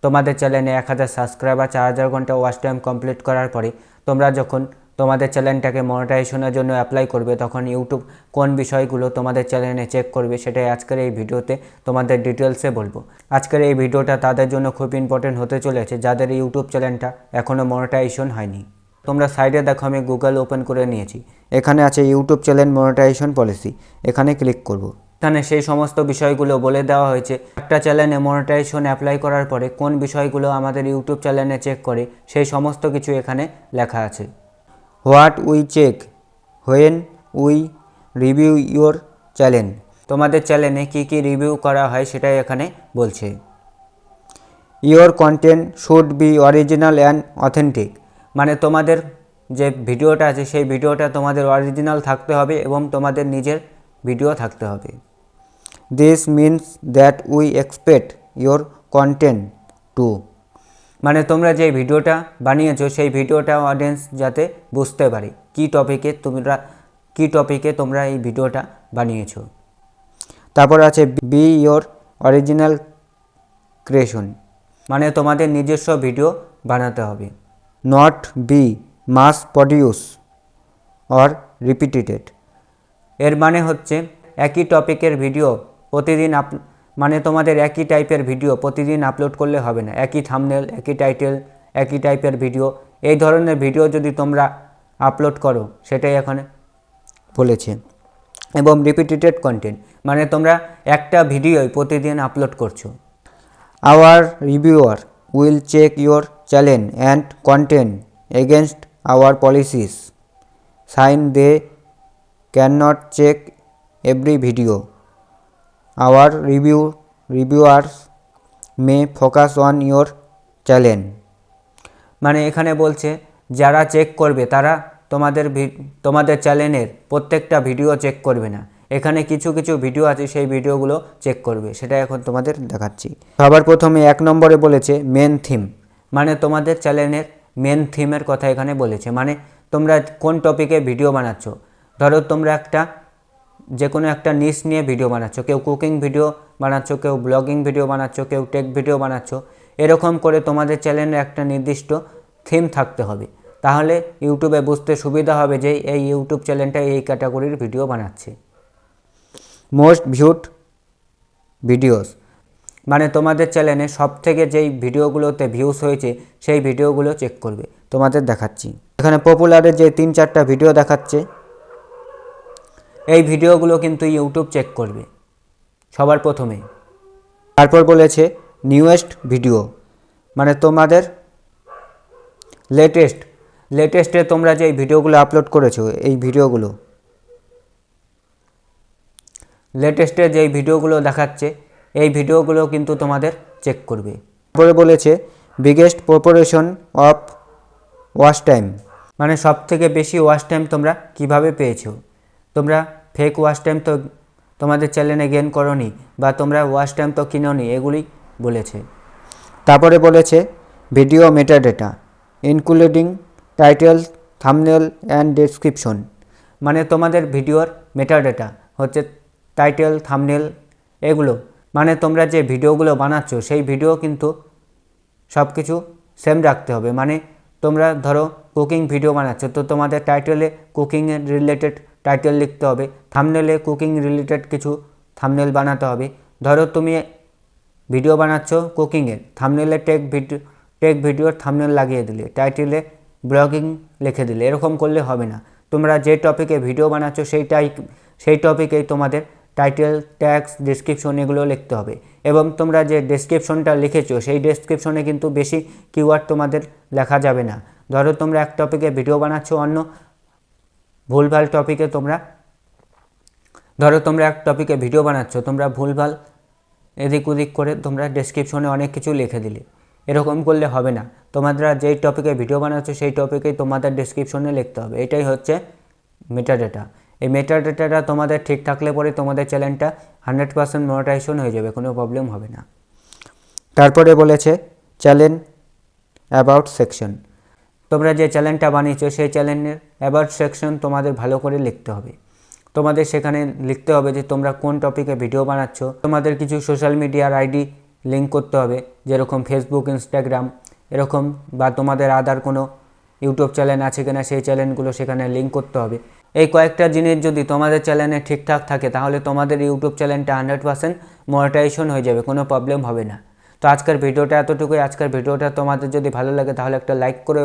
তোমাদের চ্যানেলে 1000 সাবস্ক্রাইবার 4000 ঘন্টা ওয়াচ টাইম কমপ্লিট করার পরে তোমরা যখন তোমাদের চ্যানেলটাকে মনিটাইজেশনের জন্য অ্যাপ্লাই করবে তখন ইউটিউব কোন বিষয়গুলো তোমাদের চ্যানেলে চেক করবে সেটাই আজকের এই ভিডিওতে তোমাদের ডিটেলসে বলবো। আজকের এই ভিডিওটা তাদের জন্য খুব ইম্পর্টেন্ট হতে চলেছে যাদের ইউটিউব চ্যানেলটা এখনও মনিটাইজেশন হয়নি। তোমরা সাইডে দেখো আমি গুগল ওপেন করে নিয়েছি, এখানে আছে ইউটিউব চ্যানেল মনিটাইজেশন পলিসি, এখানে ক্লিক করব। এখানে সেই সমস্ত বিষয়গুলো বলে দেওয়া হয়েছে। একটা চ্যানেলে মনিটাইজেশন অ্যাপ্লাই করার পরে কোন বিষয়গুলো আমাদের ইউটিউব চ্যানেলে চেক করে সেই সমস্ত কিছু এখানে লেখা আছে। What we check when we review your channel, তোমাদের চ্যানেলে কী কী রিভিউ করা হয় সেটাই এখানে বলছে। Your content should be original and authentic, মানে তোমাদের যে ভিডিওটা আছে সেই ভিডিওটা তোমাদের অরিজিনাল থাকতে হবে এবং তোমাদের নিজের ভিডিও থাকতে হবে। This means that we expect your content two, মানে তোমরা যে ভিডিওটা বানিয়েছো সেই ভিডিওটা অডিয়েন্স যাতে বুঝতে পারে কী টপিকে তোমরা এই ভিডিওটা বানিয়েছো। তারপর আছে বি ইয়োর অরিজিনাল ক্রিয়েশন, মানে তোমাদের নিজস্ব ভিডিও বানাতে হবে। Not be mass produce or repeated, এর মানে হচ্ছে একই টপিকের ভিডিও প্রতিদিন মানে তোমাদের একই টাইপের ভিডিও প্রতিদিন আপলোড করলে হবে না। একই থাম্বনেল, একই টাইটেল, একই টাইপের ভিডিও, এই ধরনের ভিডিও যদি তোমরা আপলোড করো সেটাই এখানে বলেছে। এবং রিপিটেড কন্টেন্ট, মানে তোমরা একটা ভিডিওই প্রতিদিন আপলোড করছো। Our reviewer will check your channel and content against our policies, since they can not check every video, our reviewers may focus on your channel, মানে এখানে বলছে যারা চেক করবে তারা তোমাদের চ্যানেলের প্রত্যেকটা ভিডিও চেক করবে না। এখানে কিছু কিছু ভিডিও আছে সেই ভিডিওগুলো চেক করবে, সেটা এখন তোমাদের দেখাচ্ছি। সবার প্রথমে 1 নম্বরে বলেছে মেন থিম, মানে তোমাদের চ্যানেলের মেন থিমের কথা এখানে বলেছে, মানে তোমরা কোন টপিকে ভিডিও বানাচ্ছ। ধরো তোমরা যে কোনো একটা নিশ নিয়ে ভিডিও বানাচ্ছ, কেউ কুকিং ভিডিও বানাচ্ছ, কেউ ব্লগিং ভিডিও বানাচ্ছ, কেউ টেক ভিডিও বানাচ্ছ, এরকম করে তোমাদের চ্যানেলে একটা নির্দিষ্ট থিম থাকতে হবে। তাহলে ইউটিউবে বুঝতে সুবিধা হবে যে এই ইউটিউব চ্যানেলটা এই ক্যাটাগরির ভিডিও বানাচ্ছে। মোস্ট ভিউড ভিডিওস, মানে তোমাদের চ্যানেলে সবথেকে যেই ভিডিওগুলোতে ভিউস হয়েছে সেই ভিডিওগুলো চেক করবে। তোমাদের দেখাচ্ছি, এখানে পপুলারের যে 3-4টা ভিডিও দেখাচ্ছে এই ভিডিওগুলো কিন্তু ইউটিউব চেক করবে সবার প্রথমে। তারপর বলেছে নিউয়েস্ট ভিডিও, মানে তোমাদের লেটেস্টে তোমরা যে ভিডিওগুলো আপলোড করেছো এই লেটেস্টে যেই ভিডিওগুলো দেখাচ্ছে এই ভিডিওগুলো কিন্তু তোমাদের চেক করবে। তারপরে বলেছে biggest proportion of watch time, মানে সবথেকে বেশি ওয়াচ টাইম তোমরা কিভাবে পেয়েছো। তোমরা ফেক ওয়াচ টাইম তো তোমাদের চ্যানেলে গেইন করোনি বা তোমরা ওয়াচ টাইম তো কিনোনি, এগুলি বলেছে। তারপরে বলেছে video metadata including title, thumbnail and description, মানে তোমাদের ভিডিওর মেটাডেটা হচ্ছে টাইটেল, থাম্বনেল এগুলো, মানে তোমরা যে ভিডিওগুলো বানাচ্ছো সেই ভিডিও কিন্তু সব কিছু সেম রাখতে হবে। মানে তোমরা ধরো কুকিং ভিডিও বানাচ্ছো তো তোমাদের টাইটেলে কুকিংয়ের রিলেটেড টাইটেল লিখতে হবে, থাম্বনেলে কুকিং রিলেটেড কিছু থাম্বনেল বানাতে হবে। ধরো তুমি ভিডিও বানাচ্ছো কুকিংয়ের, থাম্বনেলে টেক ভিডিওর থাম্বনেল লাগিয়ে দিলে, টাইটেলে ব্লগিং লিখে দিলে, এরকম করলে হবে না। তোমরা যে টপিকে ভিডিও বানাচ্ছো সেই টপিকেই তোমাদের টাইটেল, ট্যাগস, ডেসক্রিপশন এগুলো লিখতে হবে। এবং তোমরা যে ডেসক্রিপশনটা লিখেছো সেই ডেসক্রিপশনে কিন্তু বেশি কিওয়ার্ড তোমাদের লেখা যাবে না। ধরো তোমরা এক টপিকে ভিডিও বানাচ্ছো, অন্য ভুলভাল টপিকে তোমরা ভুলভাল এদিক ওদিক করে তোমরা ডেসক্রিপশনে অনেক কিছু লিখে দিলে, এরকম করলে হবে না। তোমরা যেই টপিকে ভিডিও বানাচ্ছো সেই টপিকেই তোমাদের ডেসক্রিপশনে লিখতে হবে। এটাই হচ্ছে মেটাডেটা। এই মেটাডেটাটা তোমাদের ঠিক থাকলে পরে তোমাদের চ্যানেলটা 100% মনিটাইজেশন হয়ে যাবে, কোনো প্রবলেম হবে না। তারপরে বলেছে চ্যানেল অ্যাবাউট সেকশন, তোমরা যে চ্যানেলটা বানিয়েছো সেই চ্যানেলের অ্যাবাউট সেকশন তোমাদের ভালো করে লিখতে হবে। তোমাদের সেখানে লিখতে হবে যে তোমরা কোন টপিকে ভিডিও বানাচ্ছো, তোমাদের কিছু সোশ্যাল মিডিয়ার আইডি লিঙ্ক করতে হবে, যেরকম ফেসবুক, ইনস্টাগ্রাম এরকম, বা তোমাদের আদার কোনো ইউটিউব চ্যানেল আছে কিনা সেই চ্যানেলগুলো সেখানে লিঙ্ক করতে হবে। এই কয়েকটা জিনিস যদি তোমাদের চ্যানেলে ঠিকঠাক থাকে তাহলে তোমাদের ইউটিউব চ্যানেলটা 100% মনিটাইজেশন হয়ে যাবে, কোনো প্রবলেম হবে না। তো আজকের ভিডিওটা এতটুকুই। আজকের ভিডিওটা তোমাদের যদি ভালো লাগে তাহলে একটা লাইক করে